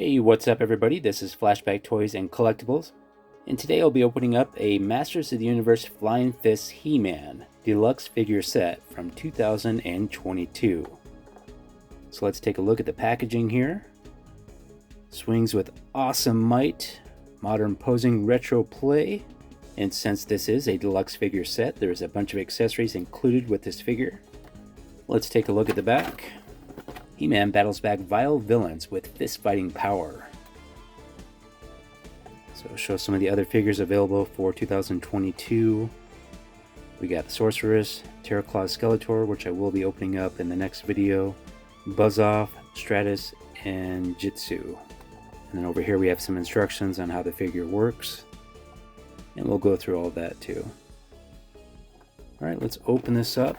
Hey, what's up everybody? This is Flashback Toys and Collectibles, and today I'll be opening up a Masters of the Universe Flying Fist He-Man Deluxe figure set from 2022. So let's take a look at the packaging here. Swings with awesome might, modern posing retro play, and since this is a deluxe figure set, there's a bunch of accessories included with this figure. Let's take a look at the back. He-Man battles back vile villains with fist-fighting power. So I'll show some of the other figures available for 2022. We got the Sorceress, Terraclaw Skeletor, which I will be opening up in the next video, Buzz-Off, Stratus, and Jitsu. And then over here we have some instructions on how the figure works, and we'll go through all that too. Alright, let's open this up.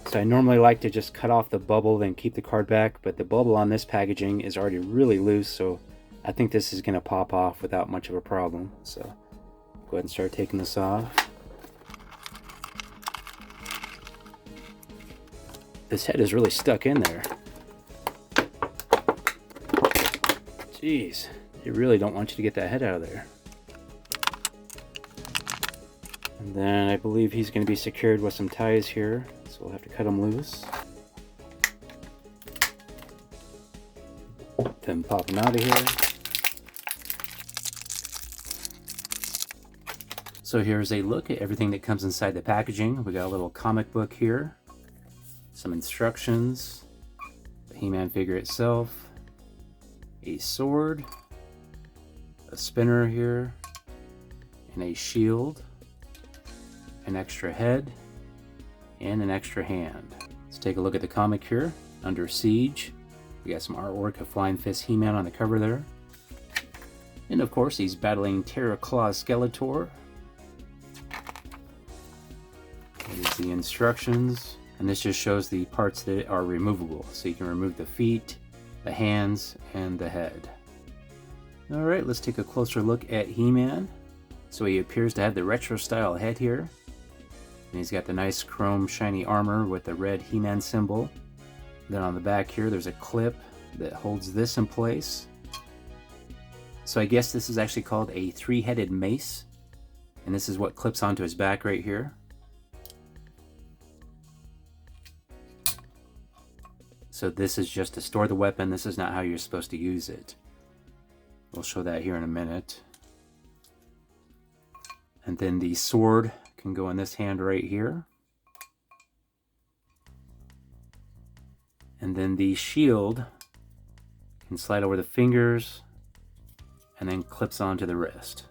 So I normally like to just cut off the bubble then keep the card back, but the bubble on this packaging is already really loose, so I think this is going to pop off without much of a problem. So go ahead and start taking this off. This head is really stuck in there. Jeez, they really don't want you to get that head out of there. And then I believe he's going to be secured with some ties here, so we'll have to cut him loose. Then pop him out of here. So here's a look at everything that comes inside the packaging. We got a little comic book here, some instructions, the He-Man figure itself, a sword, a spinner here, and a shield, an extra head, and an extra hand. Let's take a look at the comic here. Under Siege, we got some artwork of Flying Fist He-Man on the cover there. And of course, he's battling Terraclaw Skeletor. Here's the instructions, and this just shows the parts that are removable. So you can remove the feet, the hands, and the head. Alright, let's take a closer look at He-Man. So he appears to have the retro style head here. And he's got the nice chrome shiny armor with the red He-Man symbol. Then on the back here there's a clip that holds this in place. So I guess this is actually called a three-headed mace. And this is what clips onto his back right here. So this is just to store the weapon. This is not how you're supposed to use it. We'll show that here in a minute. And then the sword can go in this hand right here. And then the shield can slide over the fingers and then clips onto the wrist.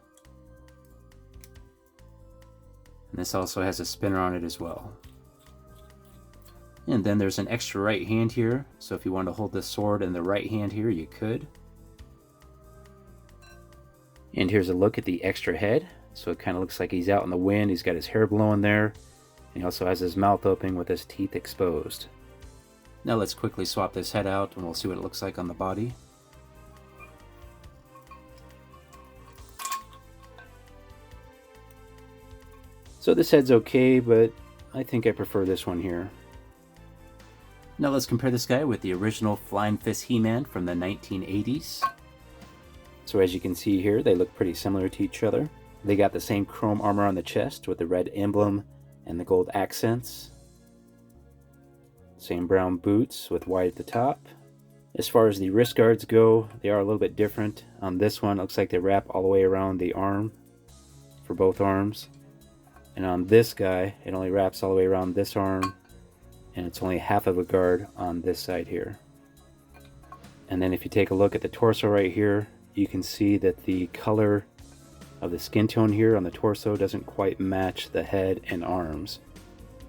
And this also has a spinner on it as well. And then there's an extra right hand here, so if you want to hold the sword in the right hand here, you could. And here's a look at the extra head. So it kind of looks like he's out in the wind. He's got his hair blowing there. And he also has his mouth open with his teeth exposed. Now let's quickly swap this head out and we'll see what it looks like on the body. So this head's okay, but I think I prefer this one here. Now let's compare this guy with the original Flying Fist He-Man from the 1980s. So as you can see here, they look pretty similar to each other. They got the same chrome armor on the chest with the red emblem and the gold accents. Same brown boots with white at the top. As far as the wrist guards go, they are a little bit different. On this one, it looks like they wrap all the way around the arm for both arms. And on this guy, it only wraps all the way around this arm, and it's only half of a guard on this side here. And then if you take a look at the torso right here, you can see that the color of the skin tone here on the torso doesn't quite match the head and arms,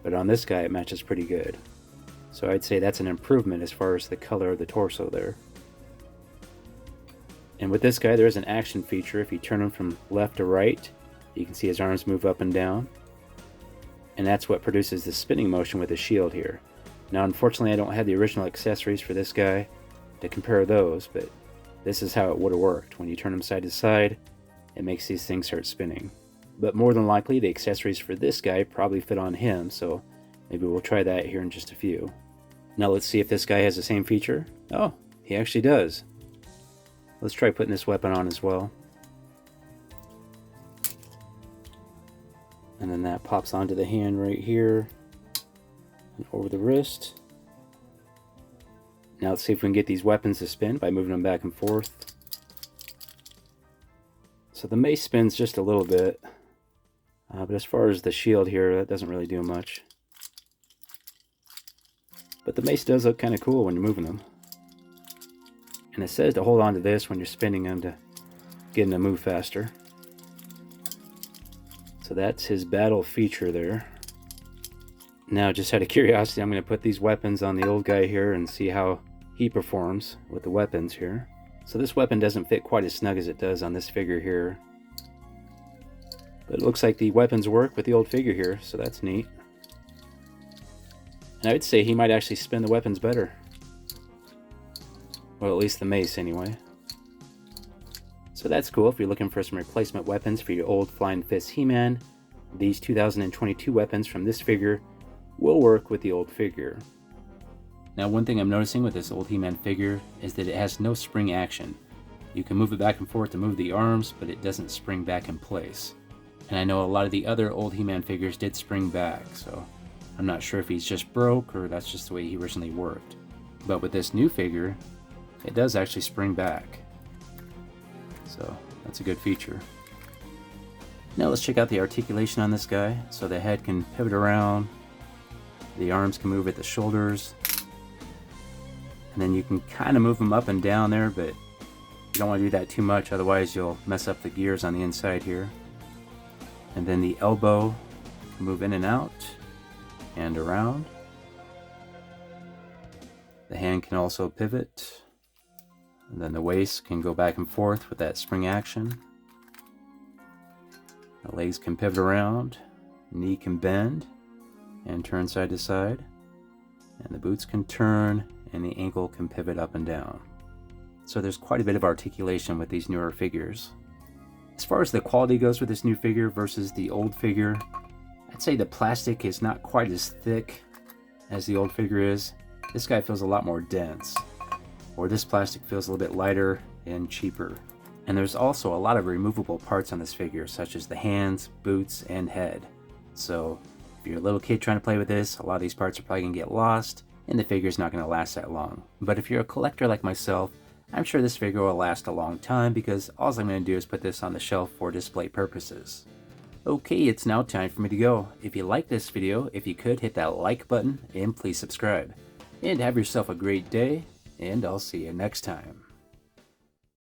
but on this guy it matches pretty good. So I'd say that's an improvement as far as the color of the torso there. And with this guy there is an action feature. If you turn him from left to right, you can see his arms move up and down, and that's what produces the spinning motion with the shield here. Now unfortunately I don't have the original accessories for this guy to compare those, but this is how it would have worked. When you turn him side to side, it makes these things start spinning. But more than likely the accessories for this guy probably fit on him, so maybe we'll try that here in just a few. Now let's see if this guy has the same feature. Oh, he he actually does. Let's try putting this weapon on as well. And then that pops onto the hand right here and over the wrist. Now let's see if we can get these weapons to spin by moving them back and forth. So the mace spins just a little bit, but as far as the shield here, that doesn't really do much. But the mace does look kind of cool when you're moving them. And it says to hold on to this when you're spinning them to get them to move faster. So that's his battle feature there. Now, just out of curiosity, I'm going to put these weapons on the old guy here and see how he performs with the weapons here. So this weapon doesn't fit quite as snug as it does on this figure here. But it looks like the weapons work with the old figure here, so that's neat. And I would say he might actually spin the weapons better. Well, at least the mace anyway. So that's cool if you're looking for some replacement weapons for your old Flying Fist He-Man. These 2022 weapons from this figure will work with the old figure. Now, one thing I'm noticing with this old He-Man figure is that it has no spring action. You can move it back and forth to move the arms, but it doesn't spring back in place. And I know a lot of the other old He-Man figures did spring back, so I'm not sure if he's just broke or that's just the way he originally worked. But with this new figure, it does actually spring back. So that's a good feature. Now let's check out the articulation on this guy. So the head can pivot around, the arms can move at the shoulders, and then you can kind of move them up and down there, but you don't want to do that too much, otherwise you'll mess up the gears on the inside here. And then the elbow can move in and out and around. The hand can also pivot. And then the waist can go back and forth with that spring action. The legs can pivot around, knee can bend and turn side to side, and the boots can turn and the ankle can pivot up and down. So there's quite a bit of articulation with these newer figures. As far as the quality goes with this new figure versus the old figure, I'd say the plastic is not quite as thick as the old figure is. This guy feels a lot more dense, or this plastic feels a little bit lighter and cheaper. And there's also a lot of removable parts on this figure, such as the hands, boots, and head. So if you're a little kid trying to play with this, a lot of these parts are probably going to get lost, and the figure's not going to last that long. But if you're a collector like myself, I'm sure this figure will last a long time because all I'm going to do is put this on the shelf for display purposes. Okay, it's now time for me to go. If you like this video, if you could hit that like button and please subscribe. And have yourself a great day, and I'll see you next time.